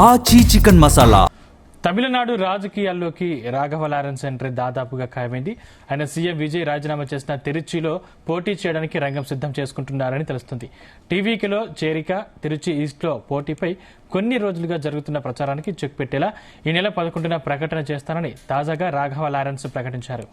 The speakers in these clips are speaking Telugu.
ఆచి చికెన్ మసాలా. తమిళనాడు రాజకీయాల్లోకి రాఘవ లారెన్స్ ఎంట్రీ దాదాపుగా ఖాయమైంది. ఆయన సీఎం విజయ్ రాజీనామా చేసిన తిరుచిలో పోటీ చేయడానికి రంగం సిద్ధం చేసుకుంటున్నారని తెలుస్తుంది. టీవీకేలో చేరిక, తిరుచి ఈస్ట్లో పోటీపై కొన్ని రోజులుగా జరుగుతున్న ప్రచారానికి చెక్ పెట్టేలా ఈ నెల 11న ప్రకటన చేస్తానని తాజాగా రాఘవ లారెన్స్ ప్రకటించారు.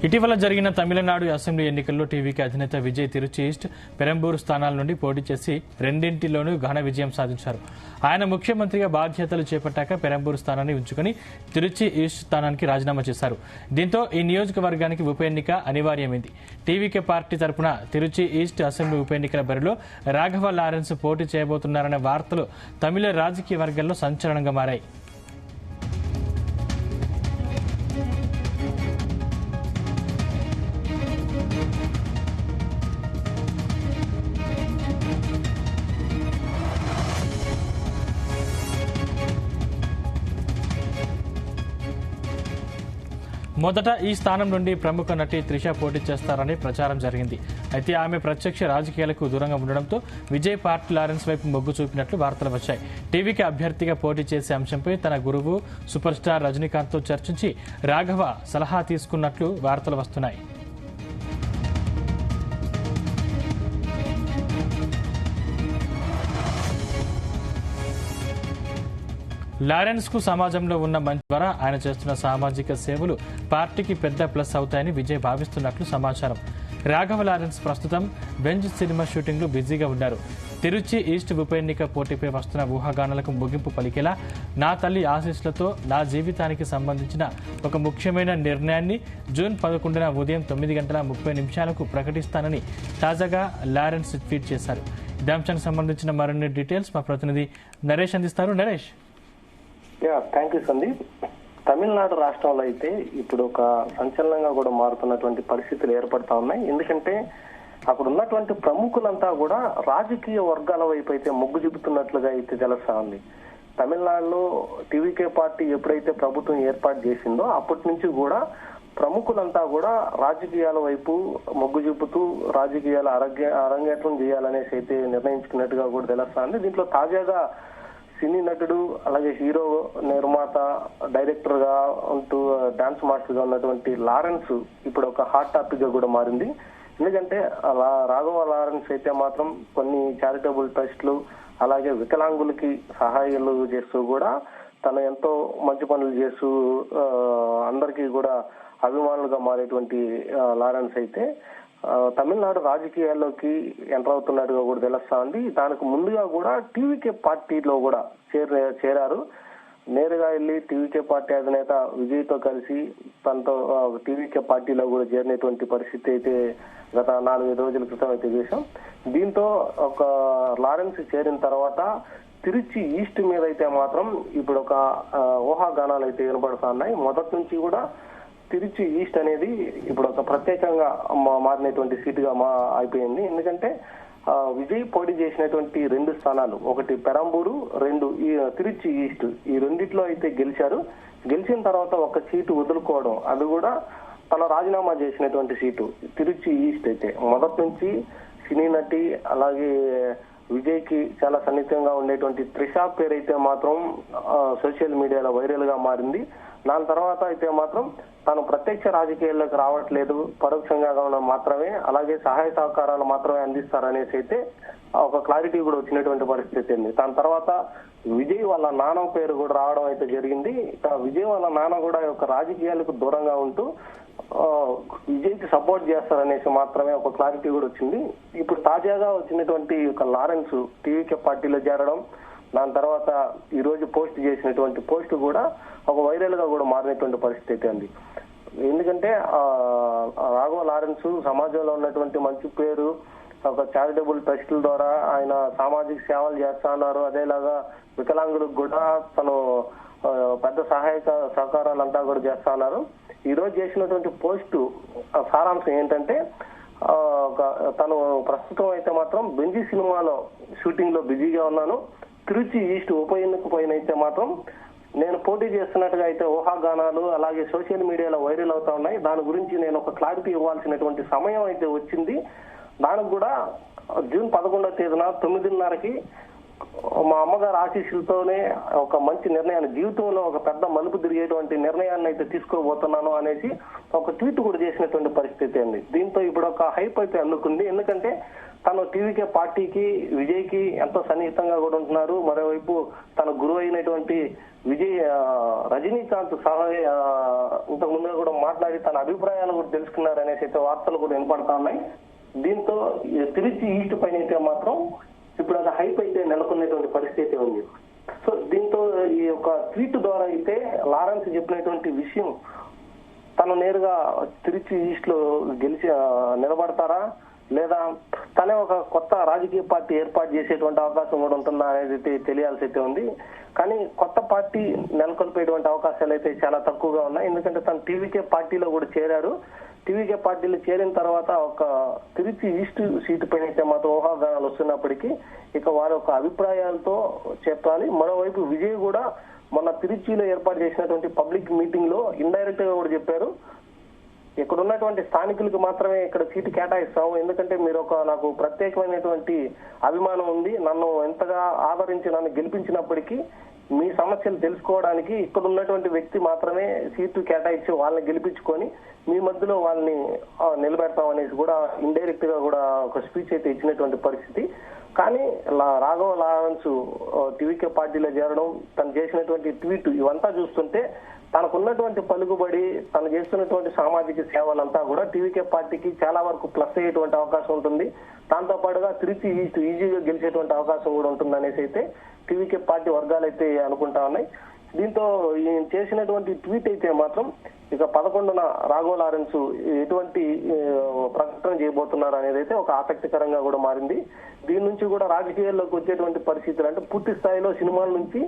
ఇటీవల జరిగిన తమిళనాడు అసెంబ్లీ ఎన్నికల్లో టీవీకి అధినేత విజయ్ తిరుచి ఈస్ట్, పెరంబూరు స్థానాల నుండి పోటీ చేసి రెండింటిలోనూ ఘన విజయం సాధించారు. ఆయన ముఖ్యమంత్రిగా బాధ్యతలు చేపట్టాక పెరంబూరు స్థానాన్ని ఉంచుకుని తిరుచి ఈస్ట్ స్థానానికి రాజీనామా చేశారు. దీంతో ఈ నియోజకవర్గానికి ఉప ఎన్నిక అనివార్యమైంది. టీవీకే పార్టీ తరపున తిరుచి ఈస్ట్ అసెంబ్లీ ఉప ఎన్నికల బరిలో రాఘవ లారెన్స్ పోటీ చేయబోతున్నారనే వార్తలు తమిళ రాజకీయ వర్గాల్లో సంచలనంగా మారాయి. మొదట ఈ స్థానం నుండి ప్రముఖ నటి త్రిష పోటీ చేస్తారని ప్రచారం జరిగింది. అయితే ఆమె ప్రత్యక్ష రాజకీయాలకు దూరంగా ఉండడంతో విజయ్ పార్టీ లారెన్స్ వైపు మొగ్గు చూపినట్లు వార్తలు వచ్చాయి. టీవీకి అభ్యర్థిగా పోటీ చేసే అంశంపై తన గురువు సూపర్ స్టార్ రజనీకాంత్తో చర్చించి రాఘవ సలహా తీసుకున్నట్లు వార్తలు వస్తున్నాయి. లారెన్స్ కు సమాజంలో ఉన్న మంచి ద్వారా ఆయన చేస్తున్న సామాజిక సేవలు పార్టీకి పెద్ద ప్లస్ అవుతాయని విజయ్ భావిస్తున్నట్లు సమాచారం. రాఘవ లారెన్స్ ప్రస్తుతం బెంజ్ సినిమా షూటింగ్ లో బిజీగా ఉన్నారు. తిరుచి ఈస్ట్ ఉప ఎన్నిక పోటీపై వస్తున్న ఊహాగానాలకు ముగింపు పలికేలా నా తల్లి ఆశీస్సులతో నా జీవితానికి సంబంధించిన ఒక ముఖ్యమైన నిర్ణయాన్ని జూన్ 11న ఉదయం 9:30 ప్రకటిస్తానని తాజాగా లారెన్స్ ట్వీట్ చేశారు. ఇదే అంశానికి సంబంధించిన మరిన్ని డీటెయిల్స్ మా ప్రతినిధి నరేష్ అందిస్తారు. నరేష్. Thank you Sandeep. తమిళనాడు రాష్ట్రంలో అయితే ఇప్పుడు ఒక సంచలనంగా కూడా మారుతున్నటువంటి పరిస్థితులు ఏర్పడతా ఉన్నాయి. ఎందుకంటే అక్కడ ఉన్నటువంటి ప్రముఖులంతా కూడా రాజకీయ వర్గాల వైపు అయితే మొగ్గు చూపుతున్నట్లుగా అయితే తెలుస్తా ఉంది. తమిళనాడులో టీవీకే పార్టీ ఎప్పుడైతే ప్రభుత్వం ఏర్పాటు చేసిందో అప్పటి నుంచి కూడా ప్రముఖులంతా కూడా రాజకీయాల వైపు మొగ్గు చూపుతూ రాజకీయాల అరంగేట్రం చేయాలనేసి అయితే నిర్ణయించుకున్నట్టుగా కూడా తెలుస్తా ఉంది. దీంట్లో తాజాగా సినీ నటుడు, అలాగే హీరో, నిర్మాత, డైరెక్టర్ గా ఉంటూ డాన్స్ మాస్టర్ గా ఉన్నటువంటి లారెన్స్ ఇప్పుడు ఒక హాట్ టాపిక్ గా కూడా మారింది. ఎందుకంటే రాఘవ లారెన్స్ అయితే మాత్రం కొన్ని చారిటబుల్ ట్రస్ట్లు, అలాగే వికలాంగులకి సహాయాలు చేస్తూ కూడా తను ఎంతో మంచి పనులు చేస్తూ అందరికీ కూడా అభిమానులుగా మారేటువంటి లారెన్స్ అయితే తమిళనాడు రాజకీయాల్లోకి ఎంటర్ అవుతున్నట్టుగా కూడా తెలుస్తా ఉంది. దానికి ముందుగా కూడా టీవీకే పార్టీలో కూడా చేరారు. నేరుగా వెళ్లి టీవీకే పార్టీ అధినేత విజయ్ తో కలిసి తనతో టీవీకే పార్టీలో కూడా చేరినటువంటి పరిస్థితి అయితే గత 4-5 రోజుల క్రితం అయితే చూసాం. దీంతో ఒక లారెన్స్ చేరిన తర్వాత తిరుచి ఈస్ట్ మీద అయితే మాత్రం ఇప్పుడు ఒక ఊహాగానాలు అయితే వినబడుతా ఉన్నాయి. మొదటి నుంచి కూడా తిరుచి ఈస్ట్ అనేది ఇప్పుడు ఒక ప్రత్యేకంగా మారినటువంటి సీటుగా అయిపోయింది. ఎందుకంటే విజయ్ పోటీ చేసినటువంటి 2 స్థానాలు, ఒకటి పెరంబూరు, 2 ఈ తిరుచి ఈస్ట్, ఈ రెండిట్లో అయితే గెలిచారు. గెలిచిన తర్వాత ఒక సీటు వదులుకోవడం, అది కూడా తన రాజీనామా చేసినటువంటి సీటు తిరుచి ఈస్ట్ అయితే మొదటి నుంచి సినీ నటి, అలాగే విజయ్ కి చాలా సన్నిహితంగా ఉండేటువంటి త్రిష పేరు అయితే మాత్రం సోషల్ మీడియాలో వైరల్ గా మారింది. దాని తర్వాత అయితే మాత్రం తాను ప్రత్యక్ష రాజకీయాల్లోకి రావట్లేదు, పరోక్షంగా మాత్రమే, అలాగే సహాయ సహకారాలు మాత్రమే అందిస్తారనేసి అయితే ఒక క్లారిటీ కూడా వచ్చినటువంటి పరిస్థితి ఉంది. దాని తర్వాత విజయ్ వాళ్ళ నాన్న పేరు కూడా రావడం అయితే జరిగింది. విజయ్ వాళ్ళ నాన్న కూడా ఒక రాజకీయాలకు దూరంగా ఉంటూ విజయ్ కి సపోర్ట్ చేస్తారనేసి మాత్రమే ఒక క్లారిటీ కూడా వచ్చింది. ఇప్పుడు తాజాగా వచ్చినటువంటి ఒక లారెన్స్ టీవీకే పార్టీలో చేరడం, దాని తర్వాత ఈ రోజు పోస్ట్ చేసినటువంటి పోస్ట్ కూడా ఒక వైరల్ గా కూడా మారినటువంటి పరిస్థితి అయితే ఉంది. ఎందుకంటే రాఘవ లారెన్స్ సమాజంలో ఉన్నటువంటి మంచి పేరు, ఒక చారిటబుల్ ట్రస్టుల ద్వారా ఆయన సామాజిక సేవలు చేస్తా ఉన్నారు. అదేలాగా వికలాంగులకు కూడా తను పెద్ద సహాయక సహకారాలంతా కూడా చేస్తా ఉన్నారు. ఈ రోజు చేసినటువంటి పోస్టు సారాంశం ఏంటంటే తను ప్రస్తుతం అయితే మాత్రం బెంజీ సినిమాలో షూటింగ్ లో బిజీగా ఉన్నాను. తిరుచి ఈస్ట్ ఉప ఎన్నిక పైన అయితే మాత్రం నేను పోటీ చేస్తున్నట్టుగా అయితే ఊహాగానాలు అలాగే సోషల్ మీడియాలో వైరల్ అవుతా ఉన్నాయి. దాని గురించి నేను ఒక క్లారిటీ ఇవ్వాల్సినటువంటి సమయం అయితే వచ్చింది. దానికి కూడా జూన్ 11వ తేదీన 9:30కి మా అమ్మగారి ఆశీస్సులతోనే ఒక మంచి నిర్ణయాన్ని, జీవితంలో ఒక పెద్ద మలుపు తిరిగేటువంటి నిర్ణయాన్ని అయితే తీసుకోబోతున్నాను అనేసి ఒక ట్వీట్ కూడా చేసినటువంటి పరిస్థితి అండి. దీంతో ఇప్పుడు ఒక హైప్ అయితే అందుకుంది. ఎందుకంటే తను టీవీకే పార్టీకి విజయ్కి ఎంతో సన్నిహితంగా కూడా ఉంటున్నారు. మరోవైపు తన గురువు అయినటువంటి రజనీకాంత్ ఇంతకు ముందుగా కూడా మాట్లాడి తన అభిప్రాయాలు కూడా తెలుసుకున్నారు అనేసి అయితే వార్తలు కూడా వినపడతా ఉన్నాయి. దీంతో తిరుచి ఈస్ట్ పైన అయితే మాత్రం ఇప్పుడు అది హైప్ అయితే నెలకొన్నటువంటి పరిస్థితి ఉంది. సో దీంతో ఈ యొక్క ట్వీట్ ద్వారా అయితే లారెన్స్ చెప్పినటువంటి విషయం తను నేరుగా తిరుచి ఈస్ట్ లో నిలబడతారా లేదా తనే ఒక కొత్త రాజకీయ పార్టీ ఏర్పాటు చేసేటువంటి అవకాశం కూడా ఉంటుందా అనేది తెలియాల్సి అయితే ఉంది. కానీ కొత్త పార్టీ నెలకొల్పేటువంటి అవకాశాలు అయితే చాలా తక్కువగా ఉన్నాయి. ఎందుకంటే తను టీవీకే పార్టీలో కూడా చేరారు. టీవీకే పార్టీలో చేరిన తర్వాత ఒక తిరుచి ఈస్ట్ సీటు పైన అయితే మాత్రం ఊహాగానాలు వస్తున్నప్పటికీ ఇక వారి యొక్క అభిప్రాయాలతో చెప్పాలి. మరోవైపు విజయ్ కూడా మొన్న తిరుచిలో ఏర్పాటు చేసినటువంటి పబ్లిక్ మీటింగ్ లో ఇండైరెక్ట్ గా కూడా చెప్పారు, ఇక్కడ ఉన్నటువంటి స్థానికులకు మాత్రమే ఇక్కడ సీటు కేటాయిస్తాము. ఎందుకంటే మీరు నాకు ప్రత్యేకమైనటువంటి అభిమానం ఉంది. నన్ను ఎంతగా ఆదరించి నన్ను గెలిపించినప్పటికీ మీ సమస్యలు తెలుసుకోవడానికి ఇక్కడ ఉన్నటువంటి వ్యక్తి మాత్రమే సీటు కేటాయించి వాళ్ళని గెలిపించుకొని మీ మధ్యలో వాళ్ళని నిలబెడతాం అనేసి కూడా ఇండైరెక్ట్ గా కూడా ఒక స్పీచ్ అయితే ఇచ్చినటువంటి పరిస్థితి. కానీ రాఘవ లారెన్స్ టీవీకే పార్టీలో చేరడం, తను చేసినటువంటి ట్వీట్ ఇవంతా చూస్తుంటే తనకున్నటువంటి పలుకుబడి, తను చేస్తున్నటువంటి సామాజిక సేవలంతా కూడా టీవీకే పార్టీకి చాలా వరకు ప్లస్ అయ్యేటువంటి అవకాశం ఉంటుంది. దాంతో పాటుగా తిరుచి ఈస్ట్ ఈజీగా గెలిచేటువంటి అవకాశం కూడా ఉంటుంది అనేసి అయితే టీవీకే పార్టీ వర్గాలు అయితే అనుకుంటా ఉన్నాయి. దీంతో ఈయన చేసినటువంటి ట్వీట్ అయితే మాత్రం ఇక 11న రాఘవ లారెన్స్ ఎటువంటి ప్రకటన చేయబోతున్నారు అనేది అయితే ఒక ఆసక్తికరంగా కూడా మారింది. దీని నుంచి కూడా రాజకీయాల్లోకి వచ్చేటువంటి పరిస్థితులు అంటే పూర్తి స్థాయిలో సినిమాల నుంచి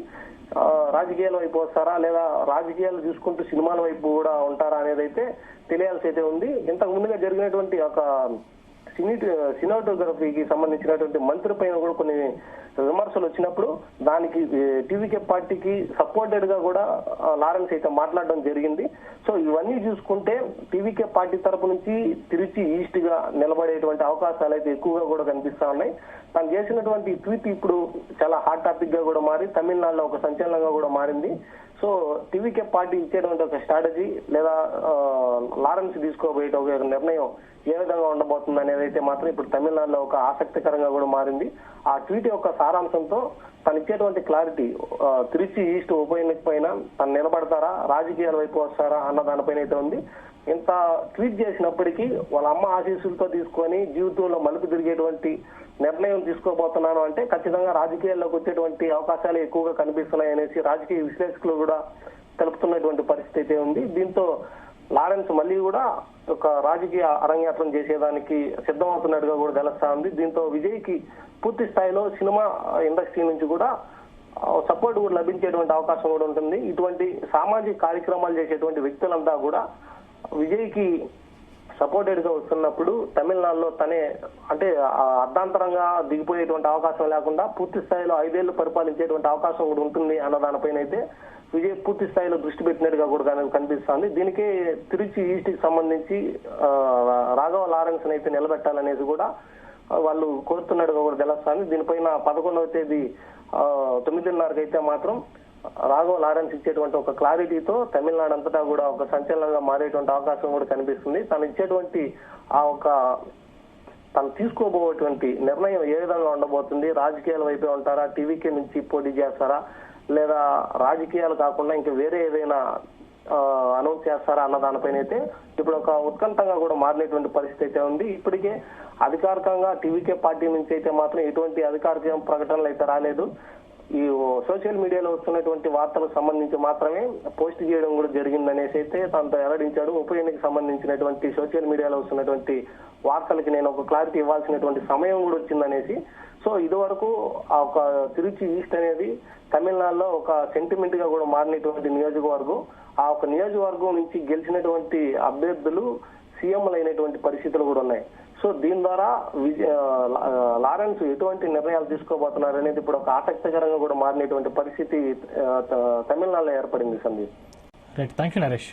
రాజకీయాల వైపు వస్తారా లేదా రాజకీయాలు చూసుకుంటూ సినిమాల వైపు కూడా ఉంటారా అనేది అయితే తెలియాల్సి అయితే ఉంది. ఇంతకు ముందుగా జరిగినటువంటి ఒక సినిమాటోగ్రఫీకి సంబంధించినటువంటి మంత్రి పైన కూడా కొన్ని విమర్శలు వచ్చినప్పుడు దానికి టీవీకే పార్టీకి సపోర్టెడ్ గా కూడా లారెన్స్ అయితే మాట్లాడడం జరిగింది. సో ఇవన్నీ చూసుకుంటే టీవీకే పార్టీ తరపు నుంచి తిరుచి ఈస్ట్ గా నిలబడేటువంటి అవకాశాలు అయితే ఎక్కువగా కూడా కనిపిస్తా ఉన్నాయి. తను చేసినటువంటి ట్వీట్ ఇప్పుడు చాలా హాట్ టాపిక్ గా కూడా మారి తమిళనాడులో ఒక సంచలనంగా కూడా మారింది. సో టీవీకే పార్టీ ఇచ్చేటువంటి ఒక స్ట్రాటజీ లేదా లారెన్స్ తీసుకోబోయే ఒక నిర్ణయం ఏ విధంగా ఉండబోతుంది అనేది అయితే మాత్రం ఇప్పుడు తమిళనాడులో ఒక ఆసక్తికరంగా కూడా మారింది. ఆ ట్వీట్ యొక్క సారాంశంతో తను ఇచ్చేటువంటి క్లారిటీ తిరుచి ఈస్ట్ ఉప ఎన్నిక పైన తను నిలబడతారా రాజకీయాల వైపు వస్తారా అన్న దానిపైన అయితే ఉంది. ఇంత ట్వీట్ చేసినప్పటికీ వాళ్ళ అమ్మ ఆశీస్సులతో తీసుకొని జీవితంలో మలుపు తిరిగేటువంటి నిర్ణయం తీసుకోబోతున్నాను అంటే ఖచ్చితంగా రాజకీయాల్లోకి వచ్చేటువంటి అవకాశాలు ఎక్కువగా కనిపిస్తున్నాయి అనేసి రాజకీయ విశ్లేషకులు కూడా తెలుపుతున్నటువంటి పరిస్థితి అయితే ఉంది. దీంతో లారెన్స్ మళ్ళీ కూడా ఒక రాజకీయ అరంగేట్రం చేసేదానికి సిద్ధమవుతున్నట్టుగా కూడా తెలుస్తా ఉంది. దీంతో విజయ్ కి పూర్తి స్థాయిలో సినిమా ఇండస్ట్రీ నుంచి కూడా సపోర్ట్ కూడా లభించేటువంటి అవకాశం కూడా ఉంటుంది. ఇటువంటి సామాజిక కార్యక్రమాలు చేసేటువంటి వ్యక్తులంతా కూడా విజయ్ కి సపోర్టెడ్ గా వస్తున్నప్పుడు తమిళనాడులో తనే అంటే అర్ధాంతరంగా దిగిపోయేటువంటి అవకాశం లేకుండా పూర్తి స్థాయిలో 5 ఏళ్లు పరిపాలించేటువంటి అవకాశం కూడా ఉంటుంది అన్న దానిపైన అయితే విజయ్ పూర్తి స్థాయిలో దృష్టి పెట్టినట్టుగా కూడా కనిపిస్తుంది. దీనికే తిరుచి ఈస్ట్ కి సంబంధించి రాఘవ లారెన్స్ అయితే నిలబెట్టాలనేది కూడా వాళ్ళు కోరుతున్నట్టుగా కూడా తెలుస్తుంది. దీనిపైన 11వ తేదీ 9:30కి అయితే మాత్రం రాఘవ లారెన్స్ ఇచ్చేటువంటి ఒక క్లారిటీతో తమిళనాడు అంతటా కూడా ఒక సంచలనంగా మారేటువంటి అవకాశం కూడా కనిపిస్తుంది. తను ఇచ్చేటువంటి తను తీసుకోబోయేటువంటి నిర్ణయం ఏ విధంగా ఉండబోతుంది, రాజకీయాల వైపే ఉంటారా, టీవీకే నుంచి పోటీ చేస్తారా లేదా రాజకీయాలు కాకుండా ఇంకా వేరే ఏదైనా అనౌన్స్ చేస్తారా అన్న దానిపైన అయితే ఇప్పుడు ఒక ఉత్కంఠంగా కూడా మారినటువంటి పరిస్థితి అయితే ఉంది. ఇప్పటికే అధికారికంగా టీవీకే పార్టీ నుంచి అయితే మాత్రం ఎటువంటి అధికారిక ప్రకటనలు అయితే రాలేదు. ఈ సోషల్ మీడియాలో వస్తున్నటువంటి వార్తలకు సంబంధించి మాత్రమే పోస్ట్ చేయడం కూడా జరిగిందనేసి అయితే తనతో వెల్లడించాడు. ఉప ఎన్నికకు సంబంధించినటువంటి సోషల్ మీడియాలో వస్తున్నటువంటి వార్తలకి నేను ఒక క్లారిటీ ఇవ్వాల్సినటువంటి సమయం కూడా వచ్చిందనేసి. సో ఇదివరకు ఆ ఒక తిరుచి ఈస్ట్ అనేది తమిళనాడులో ఒక సెంటిమెంట్ గా కూడా మారినటువంటి నియోజకవర్గం. ఆ ఒక నియోజకవర్గం నుంచి గెలిచినటువంటి అభ్యర్థులు సీఎంలు అయినటువంటి పరిస్థితులు కూడా ఉన్నాయి. సో దీని ద్వారా లారెన్స్ ఎటువంటి నిర్ణయాలు తీసుకోబోతున్నారు అనేది ఇప్పుడు ఒక ఆసక్తికరంగా కూడా మారినటువంటి పరిస్థితి తమిళనాడులో ఏర్పడింది Sandeep. Right, thank you Naresh.